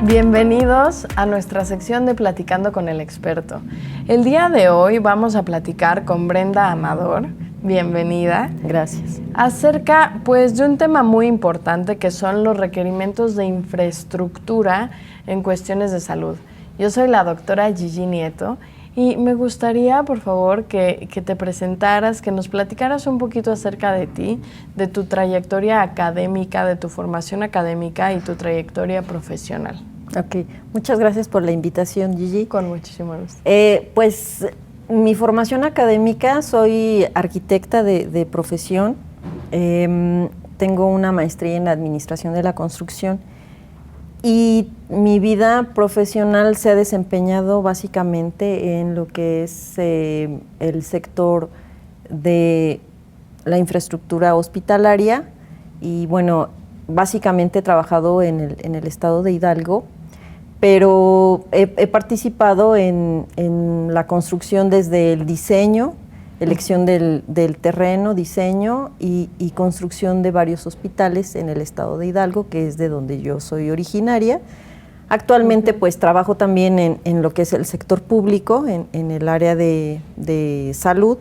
Bienvenidos a nuestra sección de Platicando con el Experto. El día de hoy vamos a platicar con Brenda Amador, bienvenida. Gracias. Acerca pues de un tema muy importante que son los requerimientos de infraestructura en cuestiones de salud. Yo soy la doctora Gigi Nieto y me gustaría, por favor, que te presentaras, que nos platicaras un poquito acerca de ti, de tu trayectoria académica, de tu formación académica y tu trayectoria profesional. Ok, muchas gracias por la invitación, Gigi. Con muchísimo gusto. Pues mi formación académica, soy arquitecta de profesión, tengo una maestría en Administración de la Construcción y mi vida profesional se ha desempeñado básicamente en lo que es el sector de la infraestructura hospitalaria y bueno, básicamente he trabajado en el estado de Hidalgo, pero he participado en la construcción desde el diseño, elección del terreno, diseño y construcción de varios hospitales en el estado de Hidalgo, que es de donde yo soy originaria. Actualmente pues trabajo también en lo que es el sector público, en el área de salud,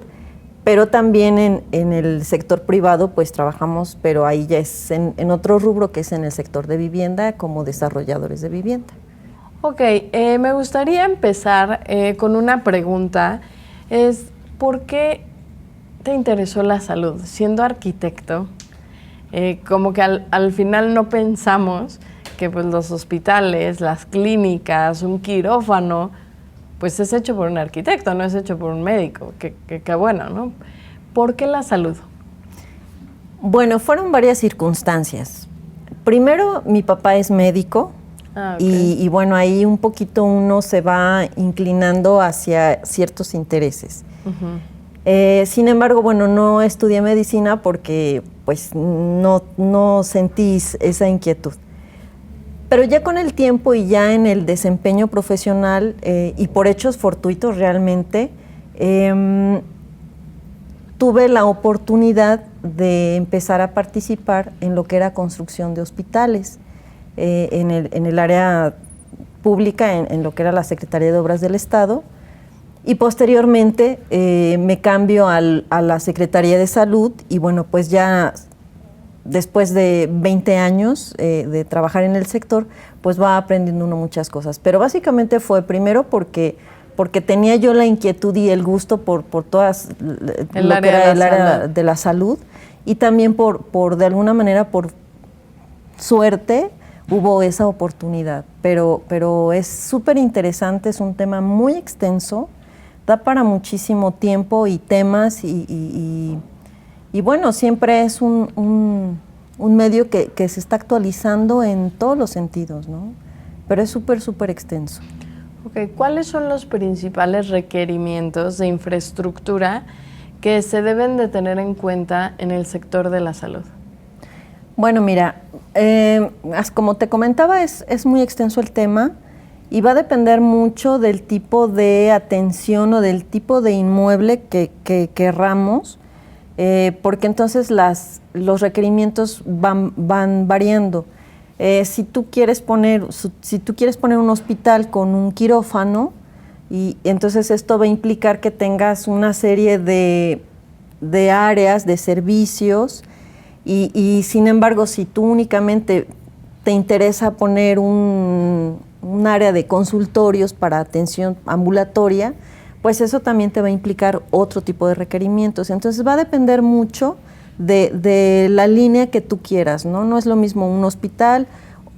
pero también en el sector privado pues trabajamos, pero ahí ya es en otro rubro que es en el sector de vivienda como desarrolladores de vivienda. Ok, me gustaría empezar con una pregunta, es ¿por qué te interesó la salud? Siendo arquitecto, como que al final no pensamos que pues, los hospitales, las clínicas, un quirófano, pues es hecho por un arquitecto, no es hecho por un médico, que bueno, ¿no? ¿Por qué la salud? Bueno, fueron varias circunstancias. Primero, mi papá es médico. Okay. Y bueno, ahí un poquito uno se va inclinando hacia ciertos intereses. Sin embargo, bueno, no estudié medicina porque pues no sentí esa inquietud. Pero ya con el tiempo y ya en el desempeño profesional y por hechos fortuitos realmente, tuve la oportunidad de empezar a participar en lo que era construcción de hospitales. En el área pública, en lo que era la Secretaría de Obras del Estado, y posteriormente me cambio a la Secretaría de Salud y bueno, pues ya después de 20 años de trabajar en el sector, pues va aprendiendo uno muchas cosas. Pero básicamente fue primero porque tenía yo la inquietud y el gusto por todas el área de la salud y también por de alguna manera por suerte hubo esa oportunidad, pero es súper interesante, es un tema muy extenso, da para muchísimo tiempo y temas y bueno, siempre es un medio que se está actualizando en todos los sentidos, ¿no? Pero es súper extenso. Okay. ¿Cuáles son los principales requerimientos de infraestructura que se deben de tener en cuenta en el sector de la salud? Bueno, mira, como te comentaba, es muy extenso el tema y va a depender mucho del tipo de atención o del tipo de inmueble que querramos, porque entonces los requerimientos van variando. Si tú quieres poner un hospital con un quirófano, y entonces esto va a implicar que tengas una serie de áreas, de servicios. Y sin embargo, si tú únicamente te interesa poner un área de consultorios para atención ambulatoria, pues eso también te va a implicar otro tipo de requerimientos. Entonces va a depender mucho de la línea que tú quieras, ¿no? No es lo mismo un hospital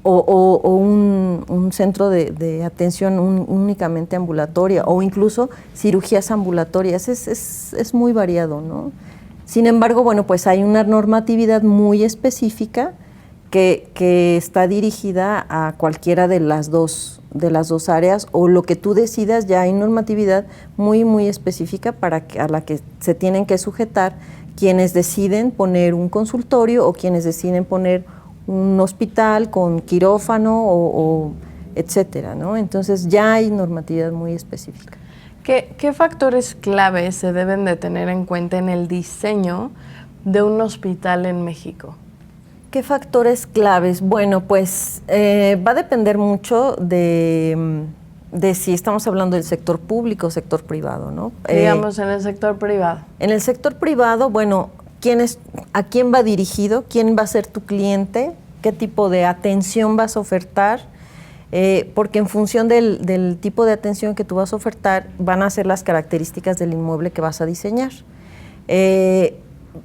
o un centro de atención únicamente ambulatoria o incluso cirugías ambulatorias. Es muy variado, ¿no? Sin embargo, bueno, pues hay una normatividad muy específica que está dirigida a cualquiera de las dos áreas o lo que tú decidas, ya hay normatividad muy específica a la que se tienen que sujetar quienes deciden poner un consultorio o quienes deciden poner un hospital con quirófano o etcétera, ¿no? Entonces ya hay normatividad muy específica. ¿Qué factores claves se deben de tener en cuenta en el diseño de un hospital en México? ¿Qué factores claves? Bueno, pues va a depender mucho de si estamos hablando del sector público o sector privado, ¿no? Digamos, en el sector privado. En el sector privado, bueno, ¿a quién va dirigido? ¿Quién va a ser tu cliente? ¿Qué tipo de atención vas a ofertar? Porque en función del tipo de atención que tú vas a ofertar, van a ser las características del inmueble que vas a diseñar.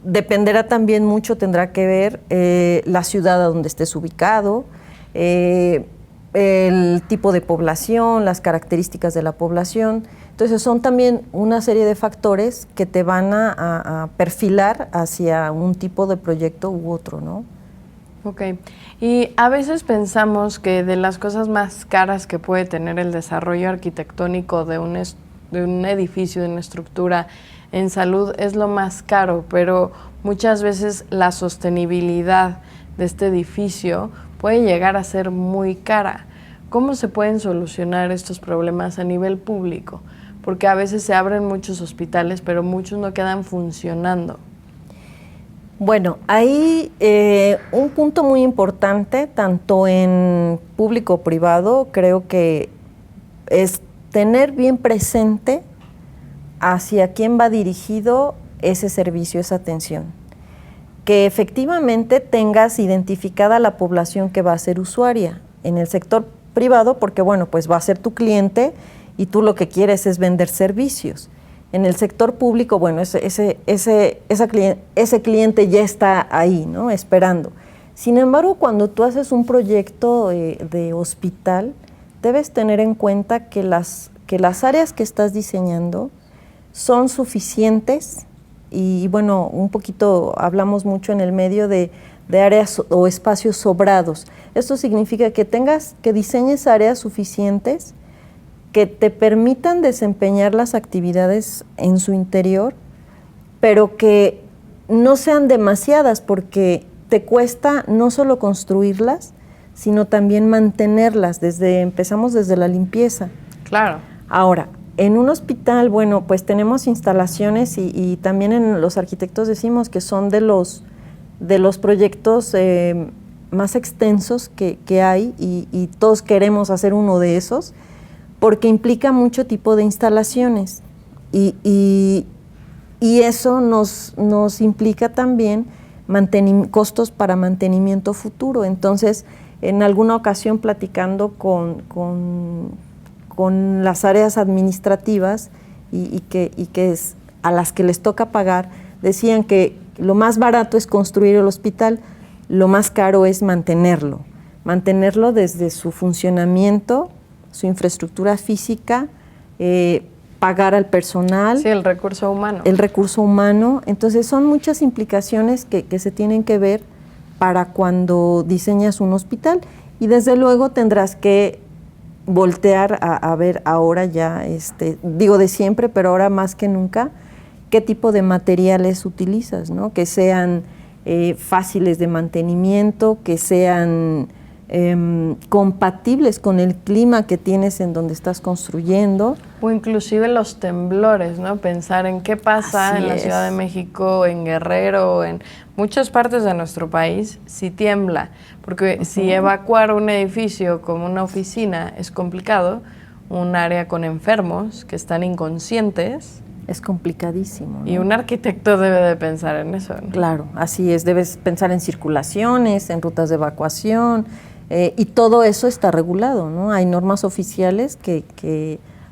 Dependerá también mucho, tendrá que ver la ciudad a donde estés ubicado, el tipo de población, las características de la población. Entonces son también una serie de factores que te van a perfilar hacia un tipo de proyecto u otro, ¿no? Ok. Y a veces pensamos que de las cosas más caras que puede tener el desarrollo arquitectónico de un edificio, de una estructura en salud, es lo más caro, pero muchas veces la sostenibilidad de este edificio puede llegar a ser muy cara. ¿Cómo se pueden solucionar estos problemas a nivel público? Porque a veces se abren muchos hospitales, pero muchos no quedan funcionando. Bueno, hay un punto muy importante, tanto en público o privado, creo que es tener bien presente hacia quién va dirigido ese servicio, esa atención. Que efectivamente tengas identificada la población que va a ser usuaria. En el sector privado, porque bueno, pues va a ser tu cliente y tú lo que quieres es vender servicios. En el sector público, bueno, ese cliente ya está ahí, ¿no? Esperando. Sin embargo, cuando tú haces un proyecto de hospital, debes tener en cuenta que las áreas que estás diseñando son suficientes y, bueno, un poquito hablamos mucho en el medio de áreas o espacios sobrados. Esto significa que diseñes áreas suficientes que te permitan desempeñar las actividades en su interior, pero que no sean demasiadas, porque te cuesta no solo construirlas, sino también mantenerlas. Empezamos desde la limpieza. Claro. Ahora, en un hospital, bueno, pues tenemos instalaciones y también en los arquitectos decimos que son de los proyectos más extensos que hay y todos queremos hacer uno de esos, porque implica mucho tipo de instalaciones y eso nos implica también costos para mantenimiento futuro. Entonces, en alguna ocasión platicando con las áreas administrativas y que es a las que les toca pagar, decían que lo más barato es construir el hospital, lo más caro es mantenerlo desde su funcionamiento, su infraestructura física, pagar al personal. Sí, el recurso humano. El recurso humano. Entonces son muchas implicaciones que se tienen que ver para cuando diseñas un hospital y desde luego tendrás que voltear a ver ahora ya, digo de siempre, pero ahora más que nunca, qué tipo de materiales utilizas, ¿no? Que sean fáciles de mantenimiento, que sean compatibles con el clima que tienes en donde estás construyendo. O inclusive los temblores, ¿no? Pensar en qué pasa en la Ciudad de México, en Guerrero, en muchas partes de nuestro país, si tiembla. Porque si evacuar un edificio como una oficina es complicado, un área con enfermos que están inconscientes. Es complicadísimo, ¿no? Y un arquitecto debe de pensar en eso, ¿no? Claro, así es. Debes pensar en circulaciones, en rutas de evacuación, y todo eso está regulado, ¿no? Hay normas oficiales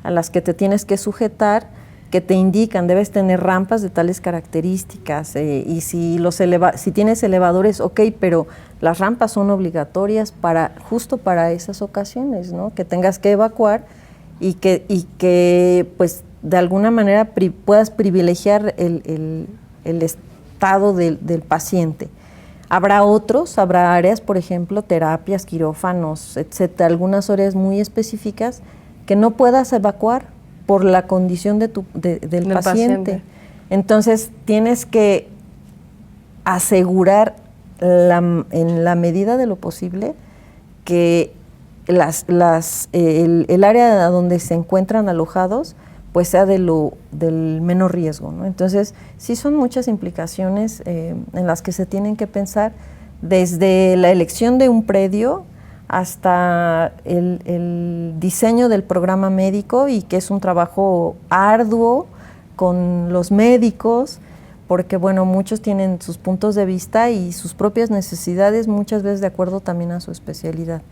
a las que te tienes que sujetar, que te indican, debes tener rampas de tales características, y si tienes elevadores, ok, pero las rampas son obligatorias justo para esas ocasiones, ¿no? Que tengas que evacuar y que pues de alguna manera puedas privilegiar el estado del paciente. Habrá áreas, por ejemplo, terapias, quirófanos, etcétera, algunas áreas muy específicas que no puedas evacuar por la condición del paciente. Entonces, tienes que asegurar en la medida de lo posible que el área donde se encuentran alojados pues sea del menor riesgo, ¿no? Entonces, sí son muchas implicaciones en las que se tienen que pensar, desde la elección de un predio hasta el diseño del programa médico, y que es un trabajo arduo con los médicos, porque bueno, muchos tienen sus puntos de vista y sus propias necesidades, muchas veces de acuerdo también a su especialidad.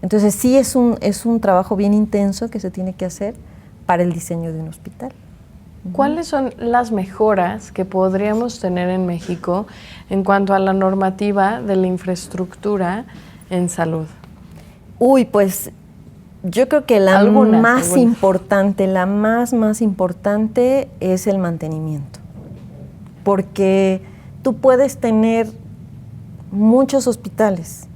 Entonces sí es un trabajo bien intenso que se tiene que hacer para el diseño de un hospital. ¿Cuáles son las mejoras que podríamos tener en México en cuanto a la normativa de la infraestructura en salud? Uy, pues yo creo que la más importante, la más importante es el mantenimiento. Porque tú puedes tener muchos hospitales,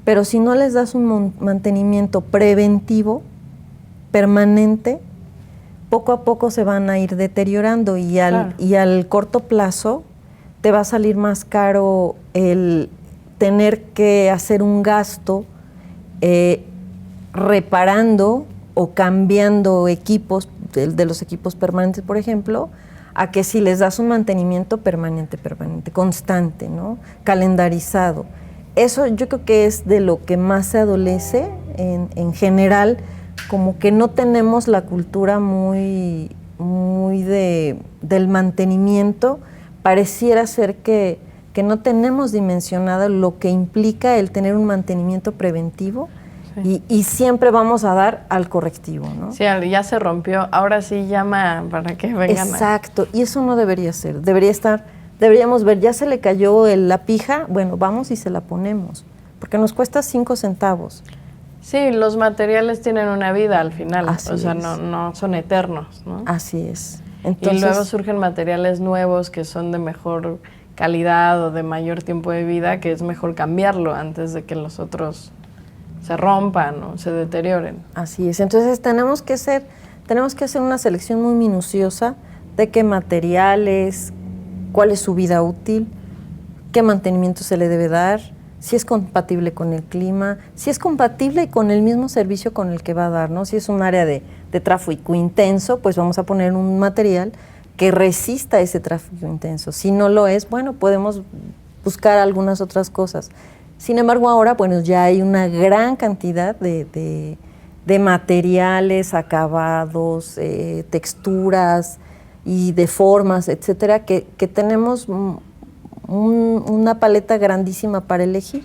pero si no les das un mantenimiento preventivo, permanente, poco a poco se van a ir deteriorando y al corto plazo te va a salir más caro el tener que hacer un gasto reparando o cambiando equipos, de los equipos permanentes, por ejemplo, a que si les das un mantenimiento permanente, constante, ¿no? Calendarizado. Eso yo creo que es de lo que más se adolece en general, como que no tenemos la cultura muy del mantenimiento. Pareciera ser que no tenemos dimensionado lo que implica el tener un mantenimiento preventivo. Sí. Y siempre vamos a dar al correctivo, ¿no? Sí, ya se rompió, ahora sí llama para que vengan. Exacto, y eso no debería ser, deberíamos ver, ya se le cayó la pija, bueno, vamos y se la ponemos, porque nos cuesta 5 centavos. Sí, los materiales tienen una vida al final, Así es. no son eternos, ¿no? Así es. Entonces, y luego surgen materiales nuevos que son de mejor calidad o de mayor tiempo de vida, que es mejor cambiarlo antes de que los otros se rompan o se deterioren. Así es. Entonces tenemos que hacer una selección muy minuciosa de qué materiales, cuál es su vida útil, qué mantenimiento se le debe dar, si es compatible con el clima, si es compatible con el mismo servicio con el que va a dar, ¿no? Si es un área de tráfico intenso, pues vamos a poner un material que resista ese tráfico intenso. Si no lo es, bueno, podemos buscar algunas otras cosas. Sin embargo, ahora, bueno, ya hay una gran cantidad de materiales, acabados, texturas y de formas, etcétera, que tenemos una paleta grandísima para elegir,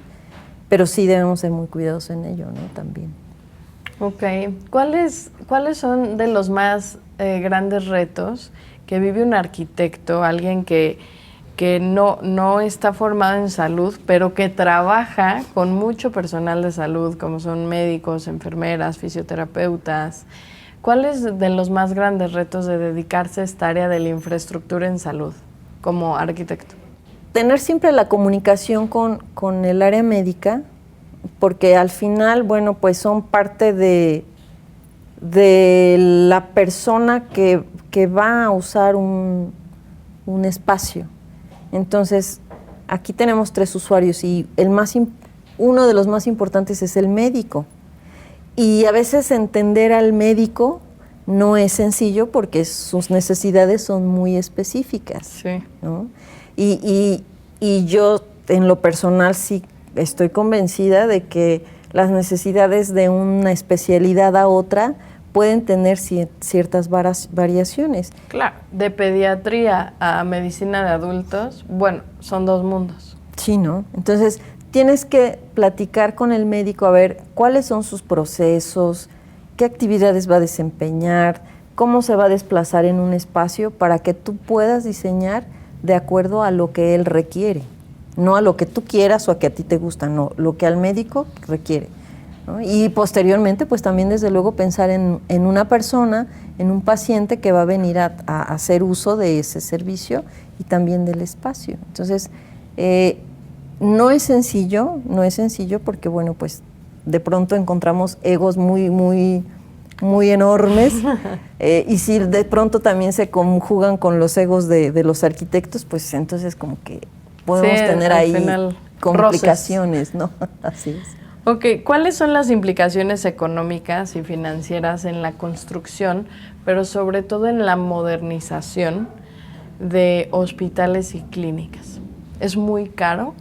pero sí debemos ser muy cuidadosos en ello, ¿no? También. Ok. ¿Cuáles son de los más grandes retos que vive un arquitecto, alguien que no está formado en salud, pero que trabaja con mucho personal de salud, como son médicos, enfermeras, fisioterapeutas? ¿Cuáles de los más grandes retos de dedicarse a esta área de la infraestructura en salud como arquitecto? Tener siempre la comunicación con el área médica, porque al final, bueno, pues son parte de la persona que va a usar un espacio. Entonces, aquí tenemos 3 usuarios y uno de los más importantes es el médico. Y a veces entender al médico no es sencillo porque sus necesidades son muy específicas. Sí. ¿No? Y yo, en lo personal, sí estoy convencida de que las necesidades de una especialidad a otra pueden tener ciertas variaciones. Claro, de pediatría a medicina de adultos, bueno, son 2 mundos. Sí, ¿no? Entonces, tienes que platicar con el médico a ver cuáles son sus procesos, qué actividades va a desempeñar, cómo se va a desplazar en un espacio para que tú puedas diseñar de acuerdo a lo que él requiere, no a lo que tú quieras o a que a ti te gusta, no, lo que al médico requiere, ¿no? Y posteriormente, pues también desde luego pensar en una persona, en un paciente que va a venir a hacer uso de ese servicio y también del espacio. Entonces, no es sencillo porque, bueno, pues de pronto encontramos egos muy enormes y si de pronto también se conjugan con los egos de los arquitectos, pues entonces como que podemos tener ahí complicaciones, ¿no? Así es. Ok, ¿cuáles son las implicaciones económicas y financieras en la construcción, pero sobre todo en la modernización de hospitales y clínicas? ¿Es muy caro?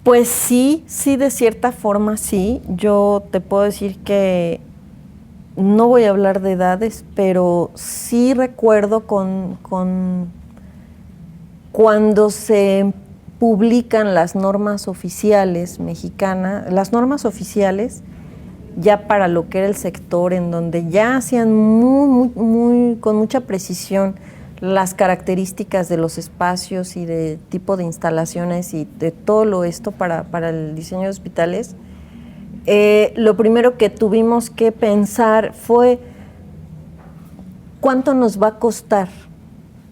Pues sí, sí, de cierta forma sí. Yo te puedo decir que no voy a hablar de edades, pero sí recuerdo cuando se publican las normas oficiales mexicanas, las normas oficiales ya para lo que era el sector, en donde ya hacían con mucha precisión las características de los espacios y de tipo de instalaciones y de todo esto para el diseño de hospitales. Lo primero que tuvimos que pensar fue cuánto nos va a costar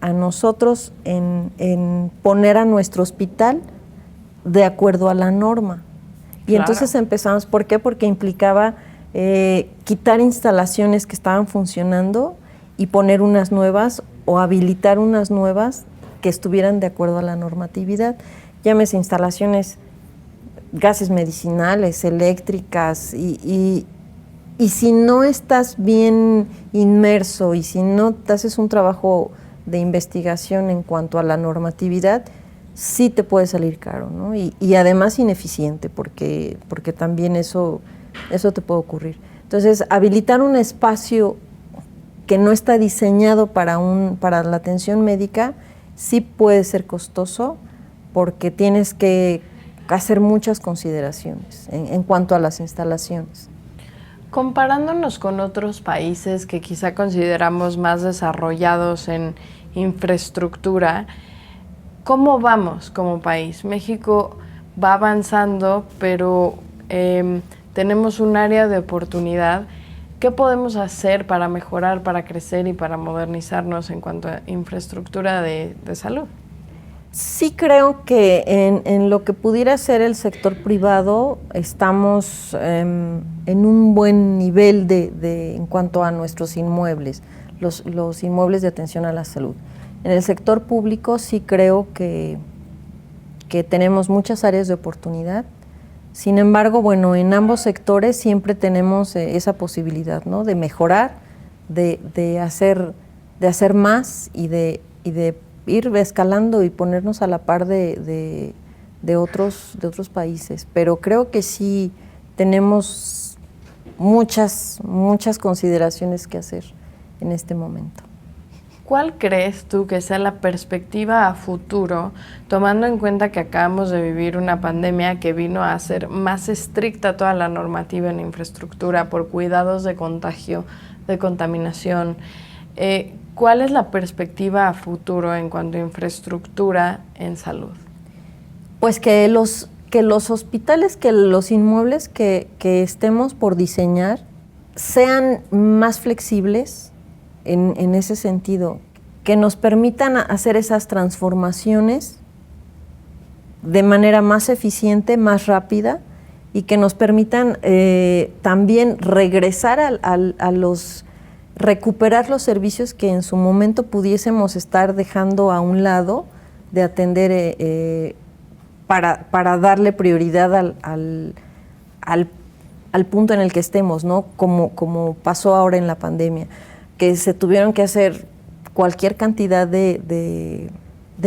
a nosotros en poner a nuestro hospital de acuerdo a la norma. Y claro. Entonces empezamos, ¿por qué? Porque implicaba quitar instalaciones que estaban funcionando y poner unas nuevas o habilitar unas nuevas que estuvieran de acuerdo a la normatividad. Llámese instalaciones, gases medicinales, eléctricas, y si no estás bien inmerso y si no te haces un trabajo de investigación en cuanto a la normatividad, sí te puede salir caro, ¿no? Y además ineficiente, porque también eso te puede ocurrir. Entonces, habilitar un espacio que no está diseñado para la atención médica sí puede ser costoso, porque tienes que hacer muchas consideraciones en cuanto a las instalaciones. Comparándonos con otros países que quizá consideramos más desarrollados en infraestructura, ¿cómo vamos como país? México va avanzando, pero tenemos un área de oportunidad. ¿Qué podemos hacer para mejorar, para crecer y para modernizarnos en cuanto a infraestructura de salud? Sí creo que en lo que pudiera ser el sector privado estamos en un buen nivel en cuanto a nuestros inmuebles, los inmuebles de atención a la salud. En el sector público sí creo que tenemos muchas áreas de oportunidad. Sin embargo, bueno, en ambos sectores siempre tenemos esa posibilidad, ¿no? De mejorar, de hacer más y de ir escalando y ponernos a la par de otros países. Pero creo que sí tenemos muchas consideraciones que hacer en este momento. ¿Cuál crees tú que sea la perspectiva a futuro, tomando en cuenta que acabamos de vivir una pandemia que vino a hacer más estricta toda la normativa en infraestructura por cuidados de contagio, de contaminación? ¿Cuál es la perspectiva a futuro en cuanto a infraestructura en salud? Pues que los hospitales, que los inmuebles que estemos por diseñar sean más flexibles en ese sentido, que nos permitan hacer esas transformaciones de manera más eficiente, más rápida, y que nos permitan también regresar recuperar los servicios que en su momento pudiésemos estar dejando a un lado de atender para darle prioridad al punto en el que estemos, ¿no? Como pasó ahora en la pandemia, que se tuvieron que hacer cualquier cantidad de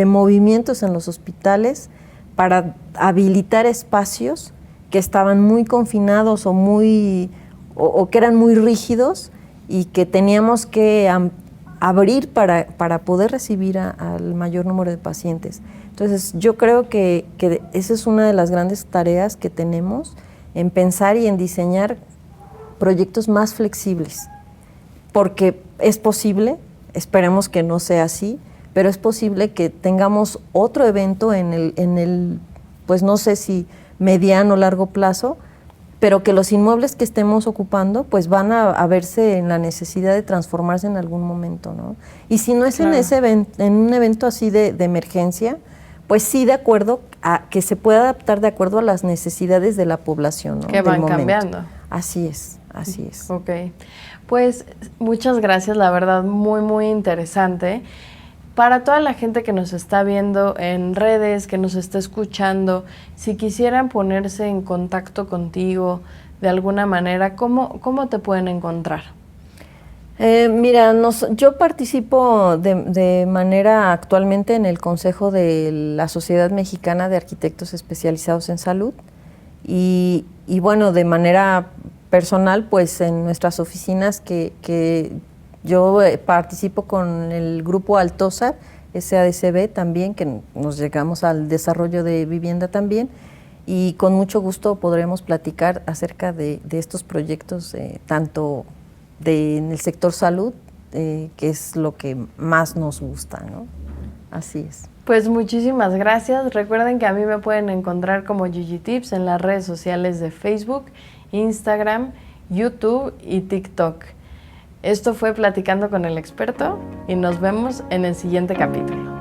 movimientos en los hospitales para habilitar espacios que estaban muy confinados o que eran muy rígidos, y que teníamos que abrir para poder recibir al mayor número de pacientes. Entonces, yo creo que esa es una de las grandes tareas que tenemos, en pensar y en diseñar proyectos más flexibles, porque es posible, esperemos que no sea así, pero es posible que tengamos otro evento en el pues no sé si mediano o largo plazo, pero que los inmuebles que estemos ocupando pues van a verse en la necesidad de transformarse en algún momento, ¿no? Y si no es claro, en un evento así de emergencia, pues sí, de acuerdo a que se pueda adaptar de acuerdo a las necesidades de la población, ¿no? Que van cambiando. Así es. Ok, pues muchas gracias, la verdad muy interesante. Para toda la gente que nos está viendo en redes, que nos está escuchando, si quisieran ponerse en contacto contigo de alguna manera, ¿cómo te pueden encontrar? Mira, yo participo de manera actualmente en el Consejo de la Sociedad Mexicana de Arquitectos Especializados en Salud y bueno, de manera personal, pues en nuestras oficinas que yo participo con el grupo Altosa, SADCB también, que nos llegamos al desarrollo de vivienda también, y con mucho gusto podremos platicar acerca de estos proyectos, tanto en el sector salud, que es lo que más nos gusta, ¿no? Así es. Pues muchísimas gracias. Recuerden que a mí me pueden encontrar como Gigi Tips en las redes sociales de Facebook, Instagram, YouTube y TikTok. Esto fue Platicando con el Experto y nos vemos en el siguiente capítulo.